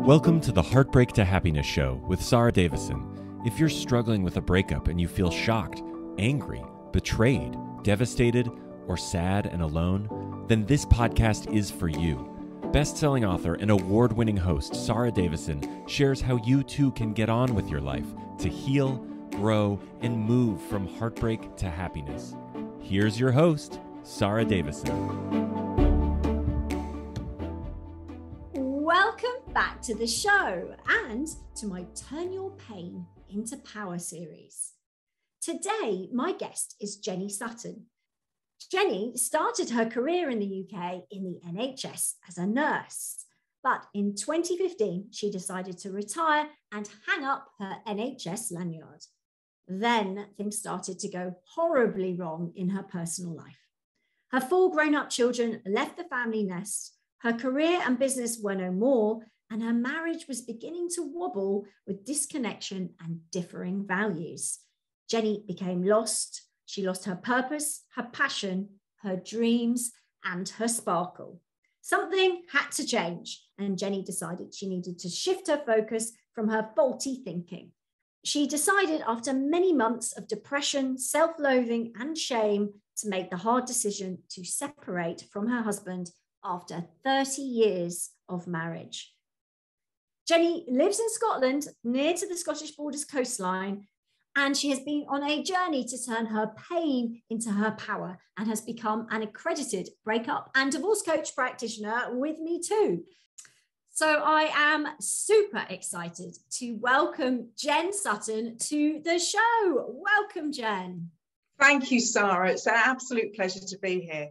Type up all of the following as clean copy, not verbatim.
Welcome to the Heartbreak to Happiness Show with Sarah Davison. If you're struggling with a breakup and you feel shocked, angry, betrayed, devastated, or sad and alone, then this podcast is for you. Best-selling author and award-winning host Sarah Davison shares how you too can get on with your life to heal, grow, and move from heartbreak to happiness. Here's your host, Sarah Davison. Welcome back to the show and to my Turn Your Pain into Power series. Today, my guest is Jenny Sutton. Jenny started her career in the UK in the NHS as a nurse, but in 2015, she decided to retire and hang up her NHS lanyard. Then things started to go horribly wrong in her personal life. Her 4 grown-up children left the family nest. Her career and business were no more, and her marriage was beginning to wobble with disconnection and differing values. Jenny became lost. She lost her purpose, her passion, her dreams, and her sparkle. Something had to change, and Jenny decided she needed to shift her focus from her faulty thinking. She decided after many months of depression, self-loathing, and shame to make the hard decision to separate from her husband after 30 years of marriage. Jenny lives in Scotland, near to the Scottish borders coastline, and she has been on a journey to turn her pain into her power and has become an accredited breakup and divorce coach practitioner with me too. So I am super excited to welcome Jen Sutton to the show. Welcome, Jen. Thank you, Sarah. It's an absolute pleasure to be here.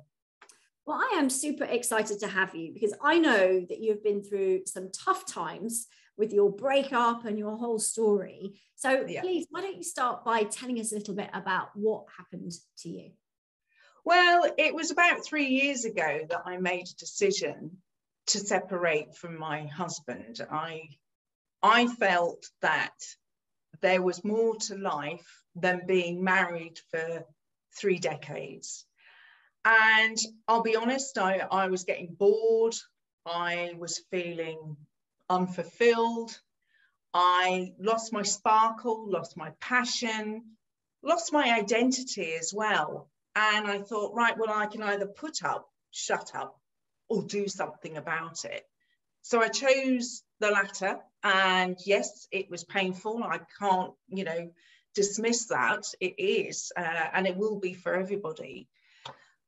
Well, I am super excited to have you because I know that you've been through some tough times with your breakup and your whole story. So Please, why don't you start by telling us a little bit about what happened to you? Well, it was about 3 years ago that I made a decision to separate from my husband. I felt that there was more to life than being married for 3 decades. And I'll be honest, I was getting bored. I was feeling unfulfilled. I lost my sparkle, lost my passion, lost my identity as well. And I thought, right, well, I can either put up, shut up, or do something about it. So I chose the latter. And yes, it was painful. I can't, dismiss that. It is, and it will be for everybody.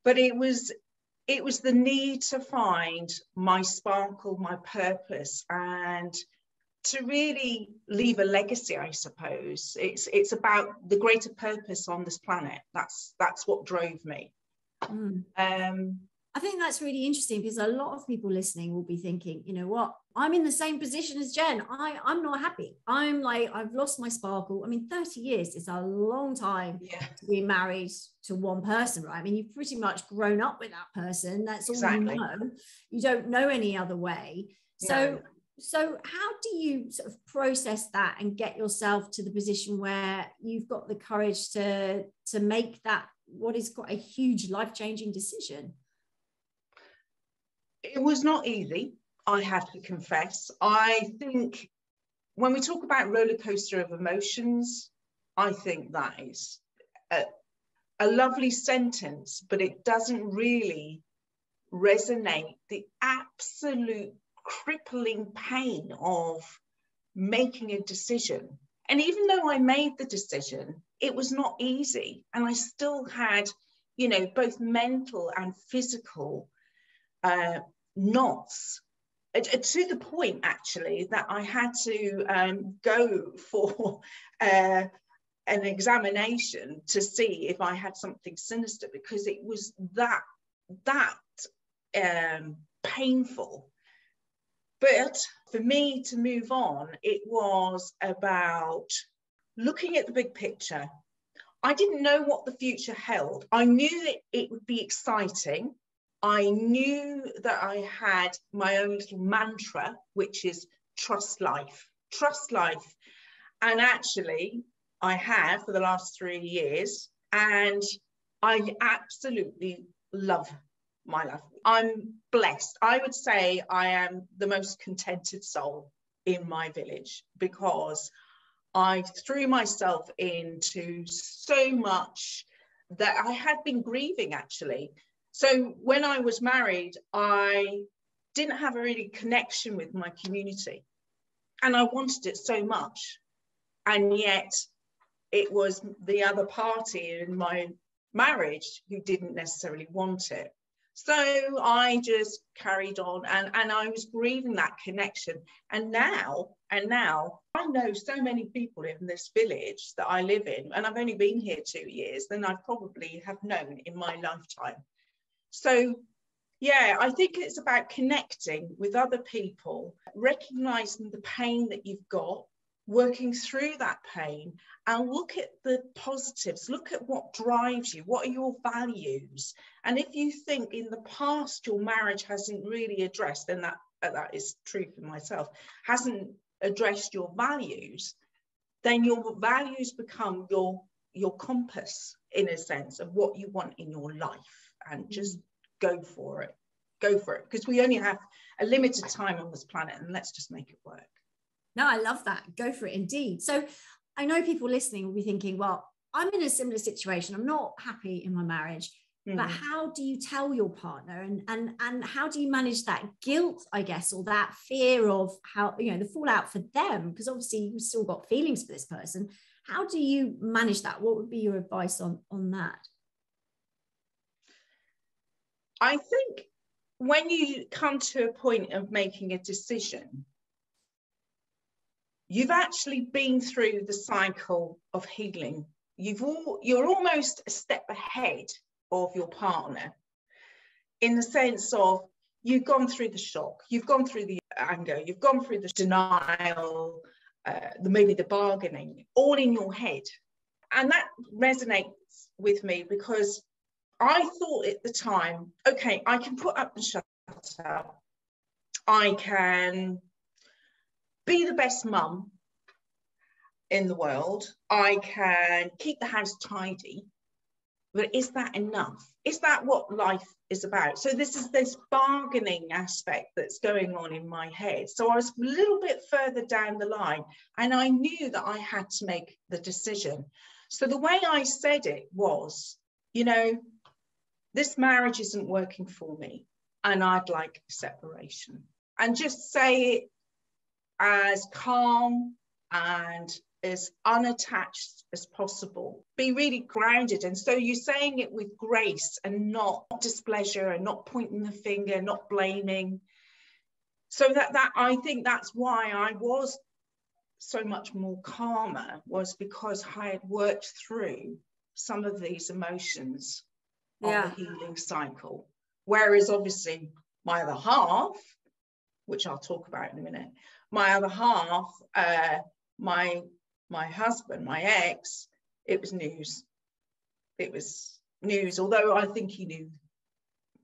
But it was the need to find my sparkle, my purpose, and to really leave a legacy, I suppose. It's about the greater purpose on this planet. That's what drove me. I think that's really interesting because a lot of people listening will be thinking, you know what, I'm in the same position as Jen. I'm not happy. I'm like, I've lost my sparkle. I mean, 30 years is a long time to be married to one person, right? I mean, you've pretty much grown up with that person. That's all you know. You don't know any other way. So how do you sort of process that and get yourself to the position where you've got the courage to make that, what is quite a huge life-changing decision? It was not easy, I have to confess. I think when we talk about roller coaster of emotions, I think that is a lovely sentence, but it doesn't really resonate the absolute crippling pain of making a decision. And even though I made the decision, it was not easy. And I still had, both mental and physical knots, to the point actually that I had to go for an examination to see if I had something sinister, because it was that painful. But for me to move on, it was about looking at the big picture. I didn't know what the future held. I knew that it would be exciting. I knew that I had my own little mantra, which is trust life, trust life. And actually, I have for the last 3 years, and I absolutely love my life. I'm blessed. I would say I am the most contented soul in my village, because I threw myself into so much that I had been grieving, actually. So when I was married, I didn't have a really connection with my community, and I wanted it so much. And yet it was the other party in my marriage who didn't necessarily want it. So I just carried on, and I was grieving that connection. And now I know so many people in this village that I live in, and I've only been here 2 years, than I probably have known in my lifetime. So yeah, I think it's about connecting with other people, recognizing the pain that you've got, working through that pain, and look at the positives, look at what drives you, what are your values. And if you think in the past your marriage hasn't really addressed, then that is true for myself, hasn't addressed your values, then your values become your compass, in a sense, of what you want in your life. And just go for it, because we only have a limited time on this planet, and let's just make it work. No, I love that. Go for it, indeed. So I know people listening will be thinking, well, I'm in a similar situation. I'm not happy in my marriage, but how do you tell your partner, and how do you manage that guilt, I guess, or that fear of how, you know, the fallout for them? Because obviously you've still got feelings for this person. How do you manage that? What would be your advice on that? I think when you come to a point of making a decision, you've actually been through the cycle of healing. You're almost a step ahead of your partner, in the sense of you've gone through the shock, you've gone through the anger, you've gone through the denial, maybe the bargaining, all in your head. And that resonates with me, because I thought at the time, okay, I can put up and shut up. I can be the best mum in the world. I can keep the house tidy. But is that enough? Is that what life is about? So this is this bargaining aspect that's going on in my head. So I was a little bit further down the line, and I knew that I had to make the decision. So the way I said it was, you know, this marriage isn't working for me, and I'd like a separation. And just say it as calm and as unattached as possible. Be really grounded. And so you're saying it with grace and not displeasure, and not pointing the finger, not blaming. So that I think that's why I was so much more calmer, was because I had worked through some of these emotions of the healing cycle. Whereas obviously my other half, which I'll talk about in a minute, my other half, my husband, my ex, it was news. It was news, although I think he knew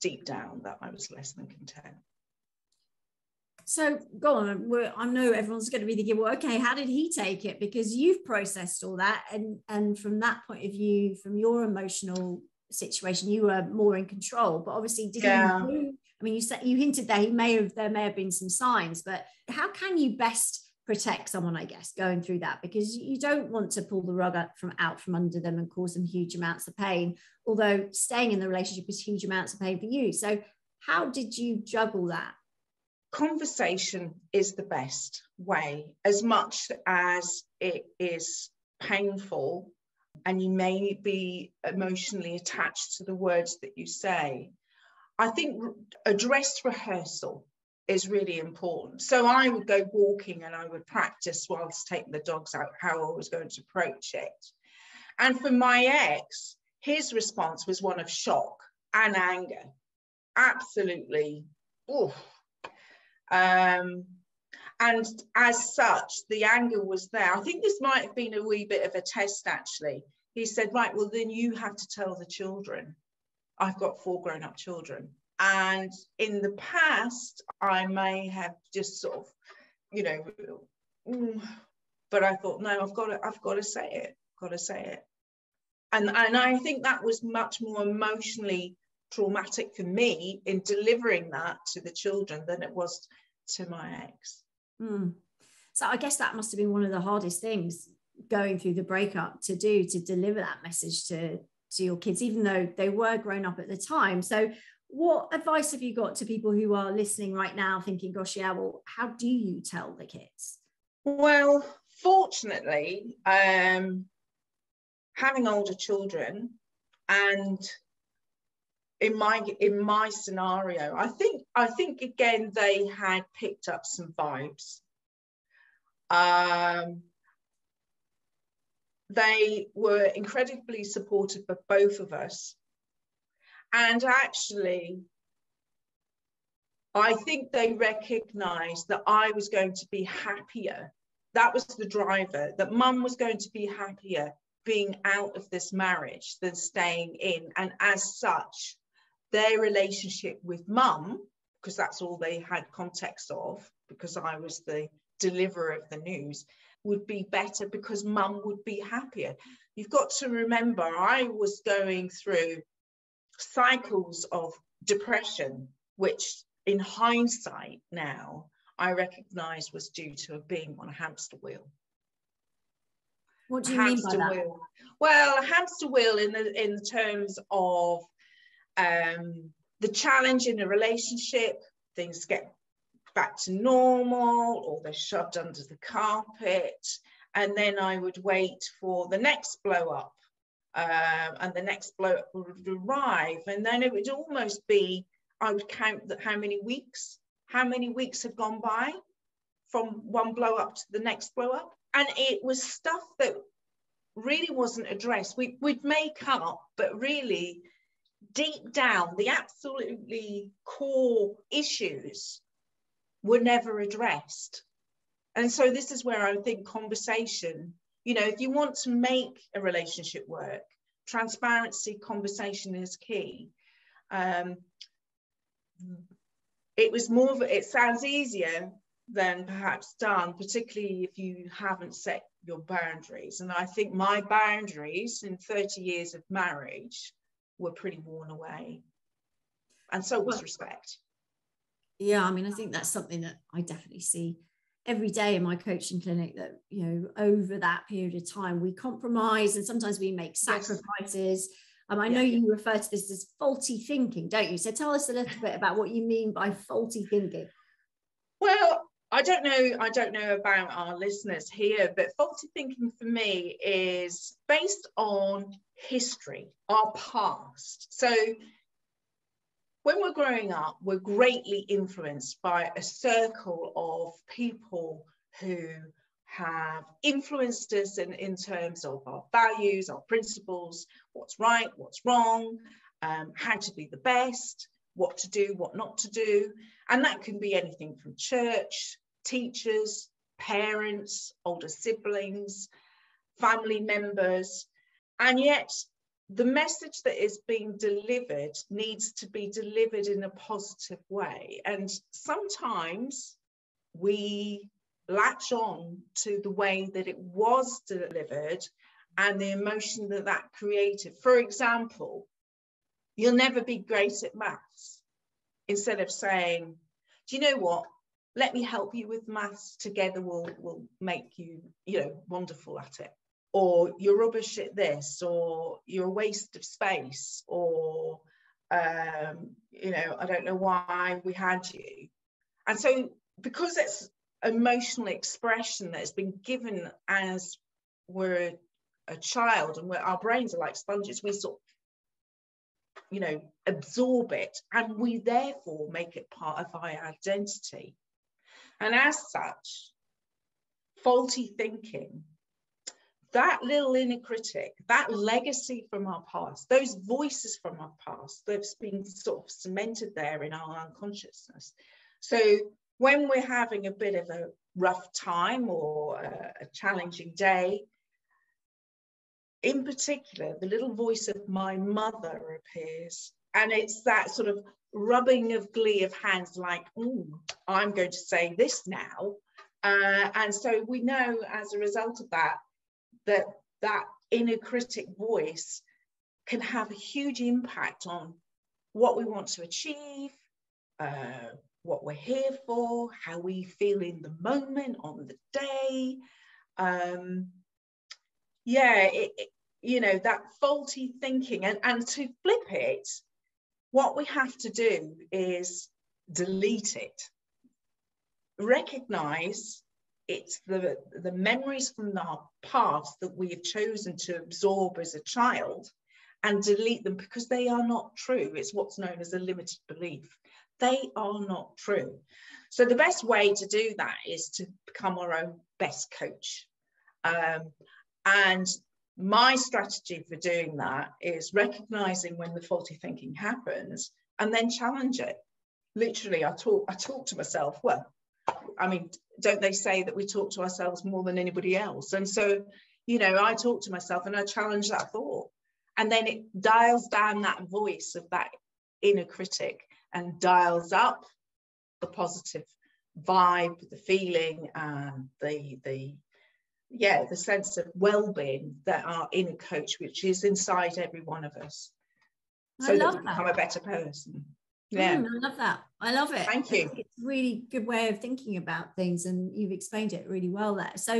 deep down that I was less than content. So go on. I know everyone's going to be thinking, well, okay, how did he take it? Because you've processed all that, and from that point of view, from your emotional situation, you were more in control. But obviously, did he? I mean, you hinted that there may have been some signs, but how can you best protect someone, I guess, going through that? Because you don't want to pull the rug out from under them and cause them huge amounts of pain, although staying in the relationship is huge amounts of pain for you. So how did you juggle that? Conversation is the best way, as much as it is painful and you may be emotionally attached to the words that you say. I think a dress rehearsal is really important. So I would go walking and I would practice whilst taking the dogs out how I was going to approach it. And for my ex, his response was one of shock and anger. Absolutely. Oof. And as such, the anger was there. I think this might have been a wee bit of a test, actually. He said, right, well, then you have to tell the children. I've got 4 grown-up children. And in the past, I may have just sort of, you know, but I thought, no, I've got to say it. Got to say it. And I think that was much more emotionally traumatic for me in delivering that to the children than it was to my ex. So I guess that must have been one of the hardest things going through the breakup to do, to deliver that message to your kids, even though they were grown up at the time. So what advice have you got to people who are listening right now thinking, gosh, yeah, well, how do you tell the kids? Well, fortunately, having older children, and in my scenario, I think again they had picked up some vibes. They were incredibly supportive of both of us, and actually I think they recognised that I was going to be happier. That was the driver, that mum was going to be happier being out of this marriage than staying in. And as such, their relationship with mum, because that's all they had context of, because I was the deliverer of the news, would be better because mum would be happier. You've got to remember, I was going through cycles of depression, which in hindsight now, I recognise was due to being on a hamster wheel. What do you mean by that? Wheel. Well, a hamster wheel in terms of the challenge in a relationship, things get back to normal, or they're shoved under the carpet, and then I would wait for the next blow up, and the next blow up would arrive, and then it would almost be, I would count that how many weeks have gone by from one blow up to the next blow up. And it was stuff that really wasn't addressed. We'd make up, but really deep down, the absolutely core issues were never addressed. And so this is where I think conversation, if you want to make a relationship work, transparency, conversation is key. It sounds easier than perhaps done, particularly if you haven't set your boundaries. And I think my boundaries in 30 years of marriage were pretty worn away. And so was respect. Yeah, I mean, I think that's something that I definitely see every day in my coaching clinic, that, over that period of time, we compromise and sometimes we make sacrifices. Yes. I know you refer to this as faulty thinking, don't you? So tell us a little bit about what you mean by faulty thinking. Well, I don't know about our listeners here, but faulty thinking for me is based on history, our past. So when we're growing up, we're greatly influenced by a circle of people who have influenced us in terms of our values, our principles, what's right, what's wrong, how to be the best, what to do, what not to do. And that can be anything from church, teachers, parents, older siblings, family members. And yet the message that is being delivered needs to be delivered in a positive way. And sometimes we latch on to the way that it was delivered and the emotion that created. For example, you'll never be great at maths. Instead of saying, do you know what? Let me help you with maths. Together we'll make you, wonderful at it. Or you're rubbish at this, or you're a waste of space, or, I don't know why we had you. And so because it's emotional expression that has been given as we're a child, and our brains are like sponges, we sort of, absorb it, and we therefore make it part of our identity. And as such, faulty thinking, that little inner critic, that legacy from our past, those voices from our past, they've been sort of cemented there in our unconsciousness. So when we're having a bit of a rough time or a challenging day, in particular, the little voice of my mother appears, and it's that sort of rubbing of glee of hands, like, oh, I'm going to say this now. And so we know as a result of that inner critic voice can have a huge impact on what we want to achieve, what we're here for, how we feel in the moment, on the day. That faulty thinking, and to flip it, what we have to do is delete it. Recognize it's the memories from our past that we have chosen to absorb as a child, and delete them because they are not true. It's what's known as a limited belief. They are not true. So the best way to do that is to become our own best coach. And my strategy for doing that is recognizing when the faulty thinking happens and then challenge it. Literally, I talk to myself. Well, I mean, don't they say that we talk to ourselves more than anybody else? And so, I talk to myself and I challenge that thought. And then it dials down that voice of that inner critic and dials up the positive vibe, the feeling, and the sense of well-being that our inner coach, which is inside every one of us, so that we become a better person. Yeah, I love that. I love it. Thank you. It's a really good way of thinking about things, and you've explained it really well there. So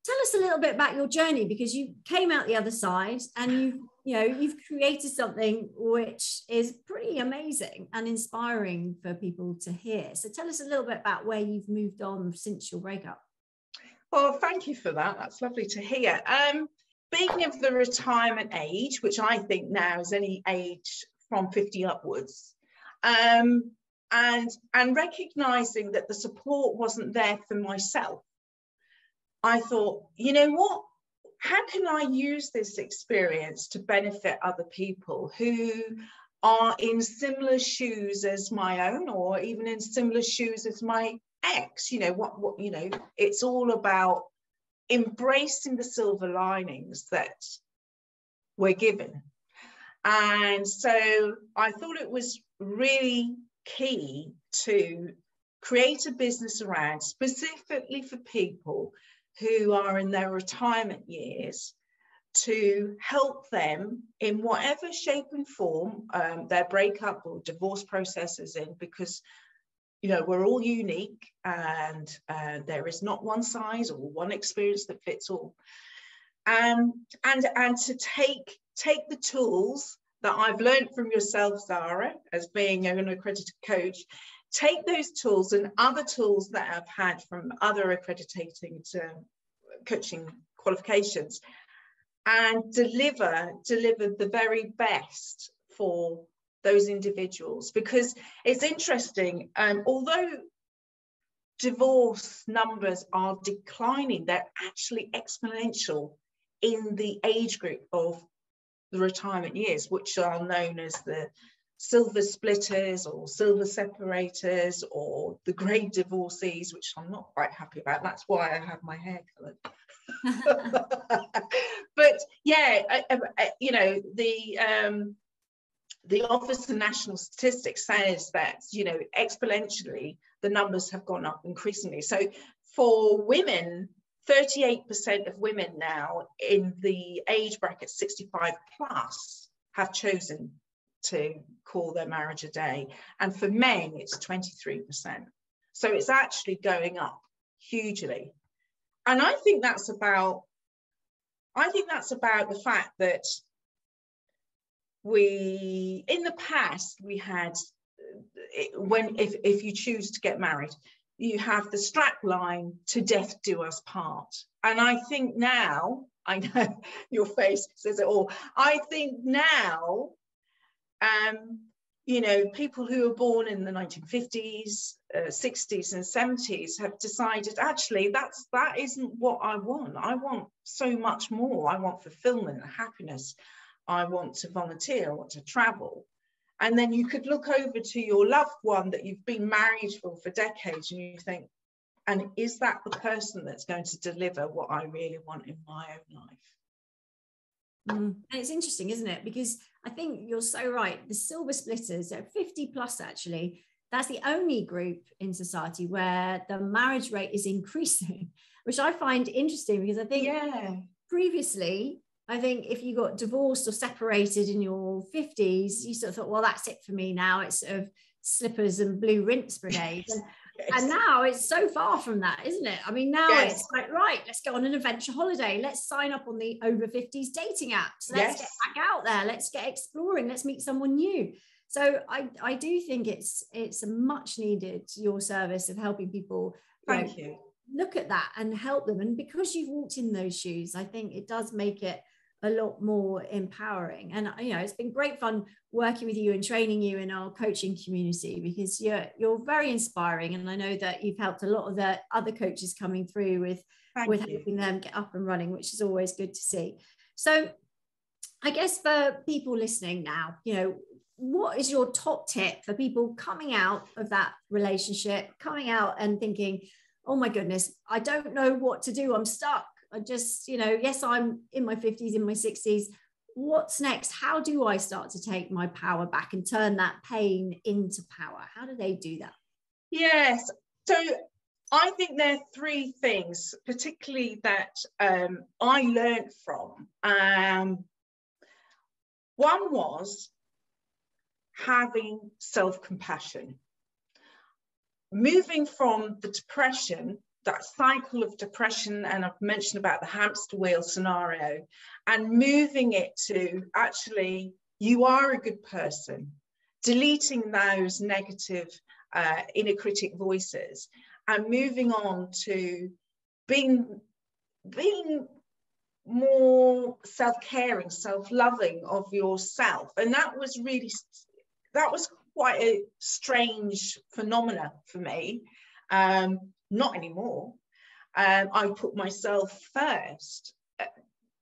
tell us a little bit about your journey, because you came out the other side and you've created something which is pretty amazing and inspiring for people to hear. So tell us a little bit about where you've moved on since your breakup. Well, thank you for that. That's lovely to hear. Speaking of the retirement age, which I think now is any age from 50 upwards, and recognizing that the support wasn't there for myself, I thought, you know what? How can I use this experience to benefit other people who are in similar shoes as my own, or even in similar shoes as my ex? It's all about embracing the silver linings that we're given. And so I thought it was really key to create a business around, specifically for people who are in their retirement years, to help them in whatever shape and form their breakup or divorce process is in, because we're all unique, and there is not one size or one experience that fits all. And to take the tools that I've learned from yourself, Zara, as being an accredited coach, take those tools and other tools that I've had from other accrediting coaching qualifications, and deliver the very best for those individuals. Because it's interesting, although divorce numbers are declining, they're actually exponential in the age group of the retirement years, which are known as the silver splitters or silver separators, or the grey divorcees, which I'm not quite happy about. That's why I have my hair coloured. But yeah, the Office of National Statistics says that exponentially the numbers have gone up increasingly. So for women, 38% of women now in the age bracket 65 plus have chosen to call their marriage a day, and for men it's 23%. So it's actually going up hugely. And I think that's about the fact that in the past we had, if you choose to get married, you have the strap line, to death do us part. And I think now, I know your face says it all, I think now, people who were born in the 1950s, 60s and 70s have decided, actually, that isn't what I want. I want so much more. I want fulfillment and happiness. I want to volunteer. I want to travel. And then you could look over to your loved one that you've been married for decades, and you think, and is that the person that's going to deliver what I really want in my own life? And it's interesting, isn't it? Because I think you're so right. The silver splitters are 50 plus, actually. That's the only group in society where the marriage rate is increasing, which I find interesting, because I think previously, I think if you got divorced or separated in your 50s, you sort of thought, well, that's it for me now. It's sort of slippers and blue rinse brigade. Yes. And now it's so far from that, isn't it? I mean, now Yes. it's like, right, let's go on an adventure holiday. Let's sign up on the over 50s dating apps. Let's get back out there. Let's get exploring. Let's meet someone new. So I do think it's a much needed, your service of helping people Thank you. look at that and help them. And because you've walked in those shoes, I think it does make it a lot more empowering. And it's been great fun working with you and training you in our coaching community, because you're very inspiring, and I know that you've helped a lot of the other coaches coming through with helping them get up and running, which is always good to see. So I guess for people listening now, what is your top tip for people coming out of that relationship, coming out and thinking, oh my goodness, I don't know what to do, I'm stuck, I just, yes, I'm in my 50s, in my 60s. What's next? How do I start to take my power back and turn that pain into power? How do they do that? Yes. So I think there are three things, particularly that I learned from. One was having self-compassion. Moving from the depression, that cycle of depression, and I've mentioned about the hamster wheel scenario, and moving it to actually, you are a good person, deleting those negative inner critic voices, and moving on to being more self-caring, self-loving of yourself. And that was quite a strange phenomena for me. Not anymore. I put myself first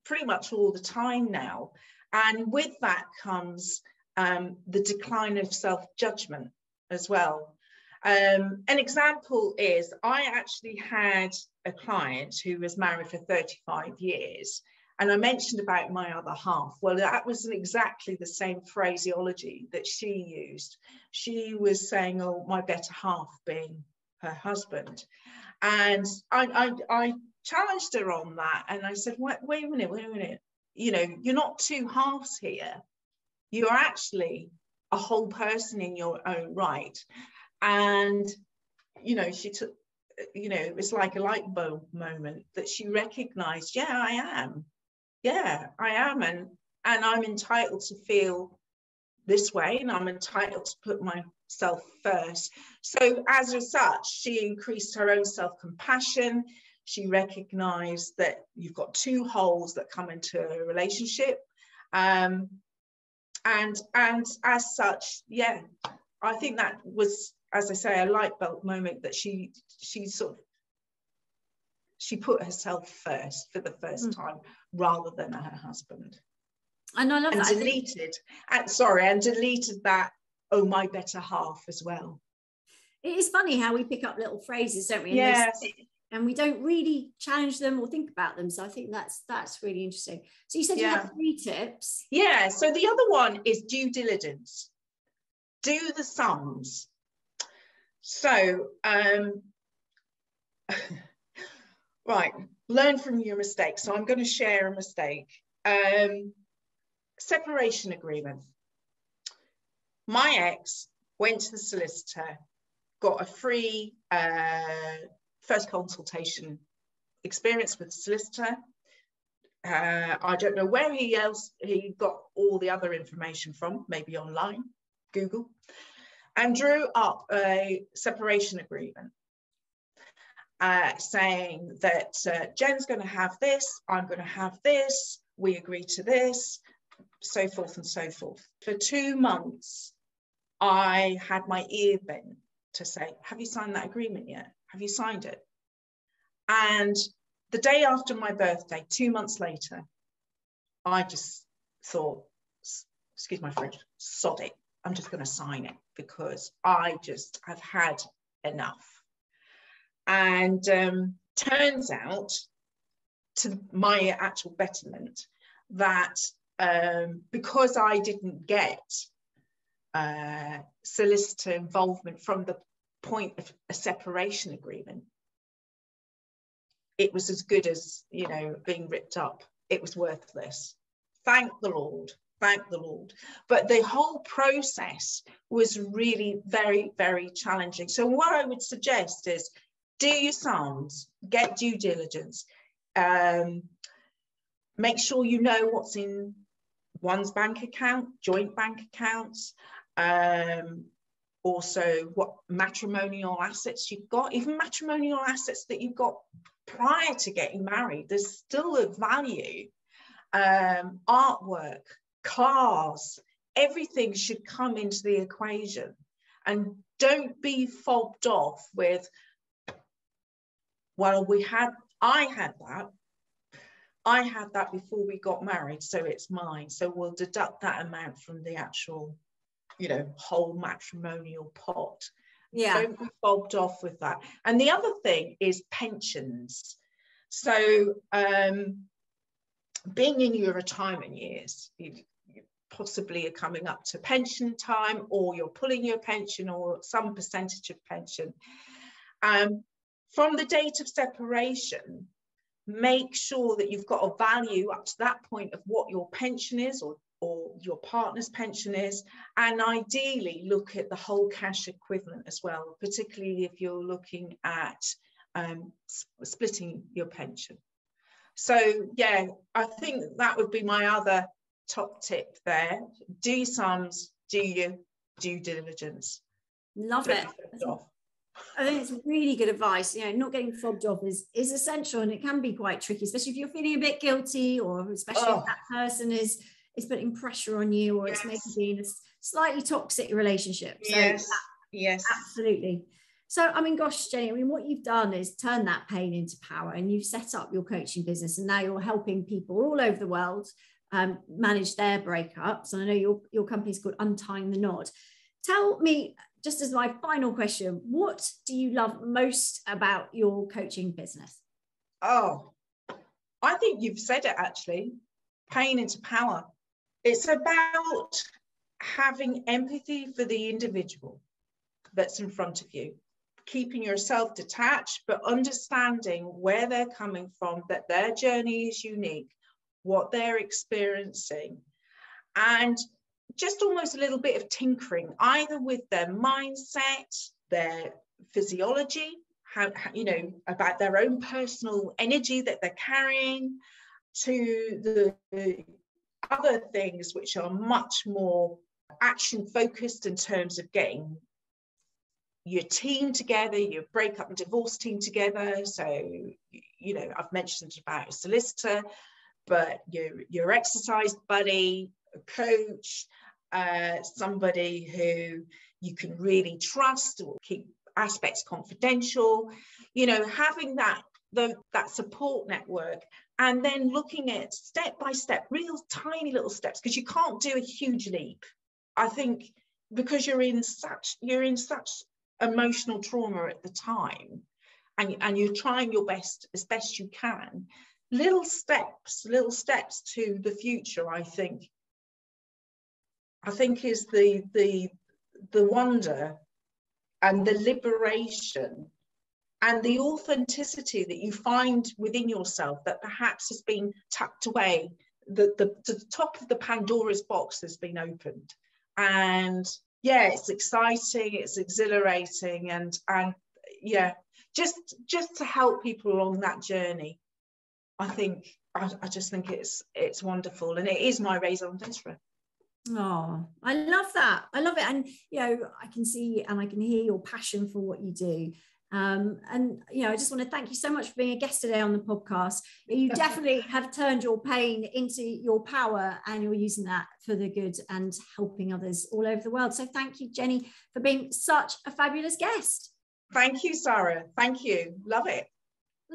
pretty much all the time now. And with that comes the decline of self-judgment as well. An example is, I actually had a client who was married for 35 years. And I mentioned about my other half. Well, that was exactly the same phraseology that she used. She was saying, oh, my better half being her husband. And I challenged her on that, and I said, wait a minute, you're not two halves here, you're actually a whole person in your own right. And she took, it was like a light bulb moment that she recognized, I am, and I'm entitled to feel this way, and I'm entitled to put myself first. So as such, she increased her own self-compassion. She recognized that you've got two wholes that come into a relationship, and as such, I think that was, as I say, a light bulb moment that she put herself first for the first time rather than her husband. And I love that. Deleted that, oh, my better half as well. It is funny how we pick up little phrases, don't we? And yes. And we don't really challenge them or think about them. So I think that's really interesting. So you said you have 3 tips. Yeah. So the other one is due diligence. Do the sums. So, right, learn from your mistakes. So I'm going to share a mistake. Separation agreement. My ex went to the solicitor, got a free first consultation experience with the solicitor. I don't know where he got all the other information from, maybe online, Google, and drew up a separation agreement saying that Jen's going to have this, I'm going to have this, we agree to this, so forth and so forth. For 2 months, I had my ear bent to say, have you signed that agreement yet? Have you signed it? And the day after my birthday, 2 months later, I just thought, excuse my French, sod it. I'm just going to sign it because I just have had enough. And turns out, to my actual betterment, that because I didn't get solicitor involvement from the point of a separation agreement, it was as good as, being ripped up. It was worthless. Thank the Lord. thank the Lord. But the whole process was really very, very challenging. So what I would suggest is do your sums, get due diligence, make sure you know what's in one's bank account, joint bank accounts, also what matrimonial assets you've got, even matrimonial assets that you've got prior to getting married. There's still a value. Artwork, cars, everything should come into the equation. And don't be fobbed off with, well, I had that before we got married, so it's mine. So we'll deduct that amount from the actual, whole matrimonial pot. Yeah. Don't be fobbed off with that. And the other thing is pensions. So being in your retirement years, you possibly are coming up to pension time, or you're pulling your pension or some percentage of pension. From the date of separation, make sure that you've got a value up to that point of what your pension is, or your partner's pension is, and ideally look at the whole cash equivalent as well, particularly if you're looking at splitting your pension. So yeah, I think that would be my other top tip there. Do your sums, do your due diligence. Love it. I think it's really good advice. Not getting fobbed off is essential, and it can be quite tricky, especially if you're feeling a bit guilty, or especially if that person is putting pressure on you, or it's maybe being a slightly toxic relationship. So yes, absolutely. So, gosh, Jenny, what you've done is turn that pain into power, and you've set up your coaching business, and now you're helping people all over the world manage their breakups. And I know your company's called Untying the Knot. Tell me, just as my final question, what do you love most about your coaching business? Oh, I think you've said it actually. Pain into power. It's about having empathy for the individual that's in front of you, keeping yourself detached, but understanding where they're coming from, that their journey is unique, what they're experiencing, and just almost a little bit of tinkering, either with their mindset, their physiology, how about their own personal energy that they're carrying, to the other things which are much more action focused in terms of getting your team together, your breakup and divorce team together. So, I've mentioned about a solicitor, but your exercise buddy, a coach, somebody who you can really trust or keep aspects confidential, having that support network, and then looking at step by step, real tiny little steps, because you can't do a huge leap. I think because you're in such emotional trauma at the time, and you're trying your best as best you can, little steps to the future, I think is the wonder and the liberation and the authenticity that you find within yourself that perhaps has been tucked away. The top of the Pandora's box has been opened, and yeah, it's exciting, it's exhilarating, and yeah, just to help people along that journey. I just think it's wonderful, and it is my raison d'etre. Oh, I love that. I love it. And, I can see and I can hear your passion for what you do. And, I just want to thank you so much for being a guest today on the podcast. You definitely have turned your pain into your power, and you're using that for the good and helping others all over the world. So thank you, Jenny, for being such a fabulous guest. Thank you, Sarah. Thank you. Love it.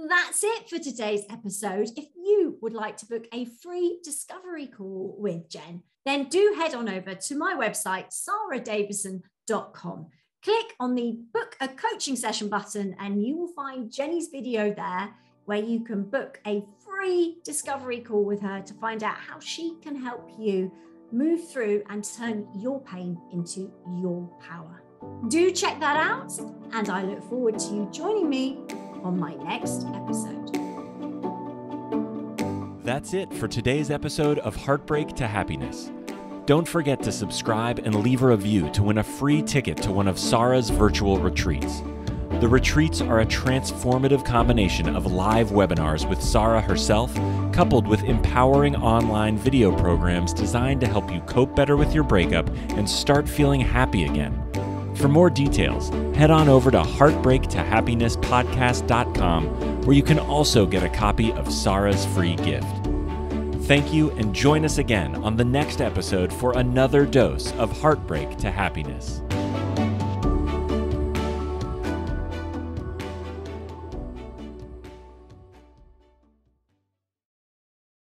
That's it for today's episode. If you would like to book a free discovery call with Jen, then do head on over to my website, saradavison.com. Click on the book a coaching session button, and you will find Jenny's video there where you can book a free discovery call with her to find out how she can help you move through and turn your pain into your power. Do check that out, and I look forward to you joining me on my next episode. That's it for today's episode of Heartbreak to Happiness. Don't forget to subscribe and leave a review to win a free ticket to one of Sarah's virtual retreats. The retreats are a transformative combination of live webinars with Sarah herself, coupled with empowering online video programs designed to help you cope better with your breakup and start feeling happy again. For more details, head on over to heartbreakttohappinesspodcast.com, where you can also get a copy of Sarah's free gift. Thank you, and join us again on the next episode for another dose of Heartbreak to Happiness.